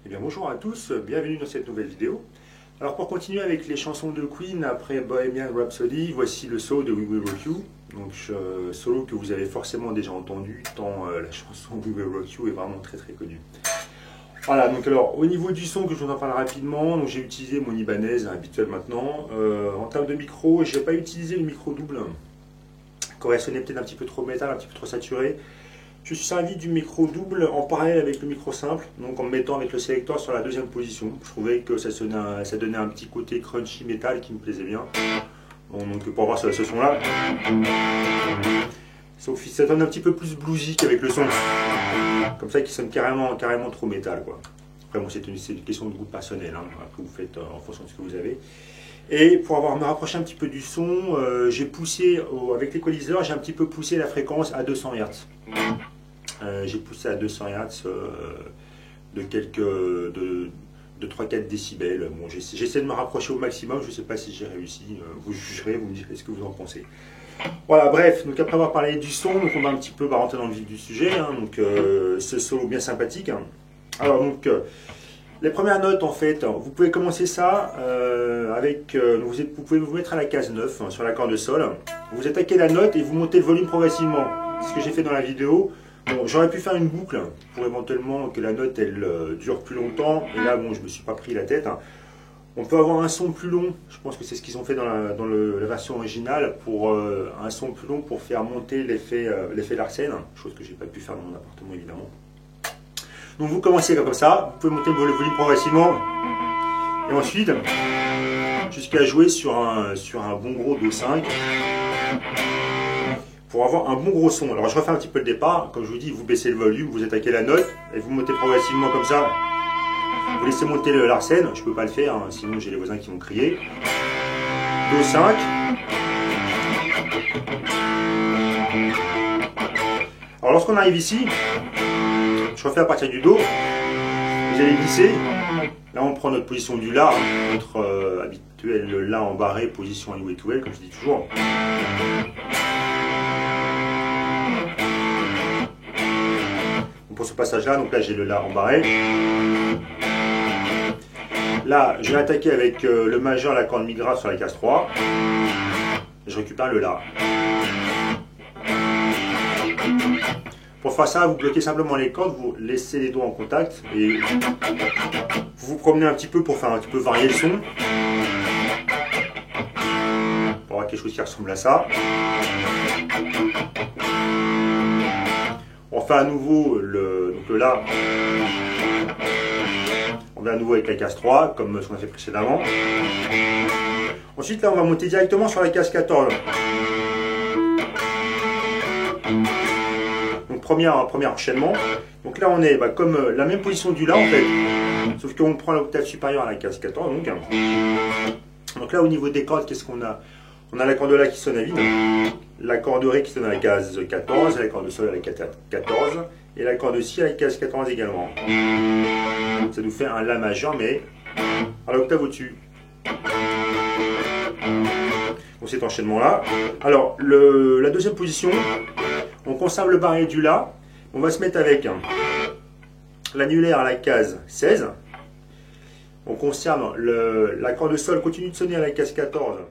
Eh bien bonjour à tous, bienvenue dans cette nouvelle vidéo. Alors pour continuer avec les chansons de Queen après Bohemian Rhapsody, voici le solo de We Will Rock You. Donc solo que vous avez forcément déjà entendu, tant la chanson We Will Rock You est vraiment très connue. Voilà, donc alors au niveau du son que je vous en parle rapidement, j'ai utilisé mon Ibanez habituel maintenant. En termes de micro, je n'ai pas utilisé le micro double, qui aurait sonné peut-être un petit peu trop métal, un petit peu trop saturé. Je suis servi du micro double en parallèle avec le micro simple, donc en me mettant avec le sélecteur sur la deuxième position. Je trouvais que ça donnait un petit côté crunchy métal qui me plaisait bien. Bon, donc pour voir ce son-là, sauf que ça donne un petit peu plus bluesy qu'avec le son, comme ça qui sonne carrément trop métal, quoi. Après bon, c'est une question de goût personnel, hein. Après vous faites en fonction de ce que vous avez. Et pour me rapprocher un petit peu du son, j'ai poussé, avec l'équaliseur, j'ai un petit peu poussé la fréquence à 200 Hz. J'ai poussé à 200 Hz de 3-4 décibels. Bon, j'essaie de me rapprocher au maximum, je ne sais pas si j'ai réussi, vous jugerez, vous me direz ce que vous en pensez. Voilà, bref, donc après avoir parlé du son, donc on va un petit peu rentrer dans le vif du sujet, hein, donc ce solo bien sympathique. Hein. Alors donc, les premières notes en fait, vous pouvez commencer ça avec, vous pouvez vous mettre à la case 9 hein, sur l'accord de sol, vous attaquez la note et vous montez le volume progressivement. C'est ce que j'ai fait dans la vidéo. Bon, j'aurais pu faire une boucle pour éventuellement que la note elle dure plus longtemps, et là bon je me suis pas pris la tête. Hein. On peut avoir un son plus long, je pense que c'est ce qu'ils ont fait dans la version originale, pour un son plus long pour faire monter l'effet Larsen, chose que j'ai pas pu faire dans mon appartement évidemment. Donc vous commencez comme ça, vous pouvez monter le volume progressivement, et ensuite jusqu'à jouer sur un bon gros Do5, pour avoir un bon gros son. Alors je refais un petit peu le départ, comme je vous dis, vous baissez le volume, vous attaquez la note, et vous montez progressivement comme ça. Vous laissez monter le Larsen, je ne peux pas le faire, hein, sinon j'ai les voisins qui vont crier. Do5. Alors lorsqu'on arrive ici, je refais à partir du Do, vous allez glisser. Là on prend notre position du La, notre habituel La embarré, position Highway to Hell, comme je dis toujours. Pour ce passage là, donc là j'ai le La embarré. Là je vais attaquer avec le majeur, la corde mi grave sur la case 3. Je récupère le La. Pour faire ça, vous bloquez simplement les cordes, vous laissez les doigts en contact et vous vous promenez un petit peu pour faire un petit peu varier le son. Pour avoir quelque chose qui ressemble à ça. On fait à nouveau le La. On va à nouveau avec la case 3, comme ce qu'on a fait précédemment. Ensuite, là, on va monter directement sur la case 14. Donc, premier enchaînement. Donc là, on est comme la même position du La, en fait. Sauf qu'on prend l'octave supérieure à la case 14. Donc là, au niveau des cordes, qu'est-ce qu'on a? On a l'accord de La qui sonne à vide, l'accord de Ré qui sonne à la case 14, l'accord de Sol à la case 14, et l'accord de Si à la case 14 également. Ça nous fait un La majeur, mais à l'octave au-dessus. Donc cet enchaînement-là. Alors, la deuxième position, on conserve le barré du La. On va se mettre avec l'annulaire à la case 16. On conserve l'accord de Sol, continue de sonner à la case 14.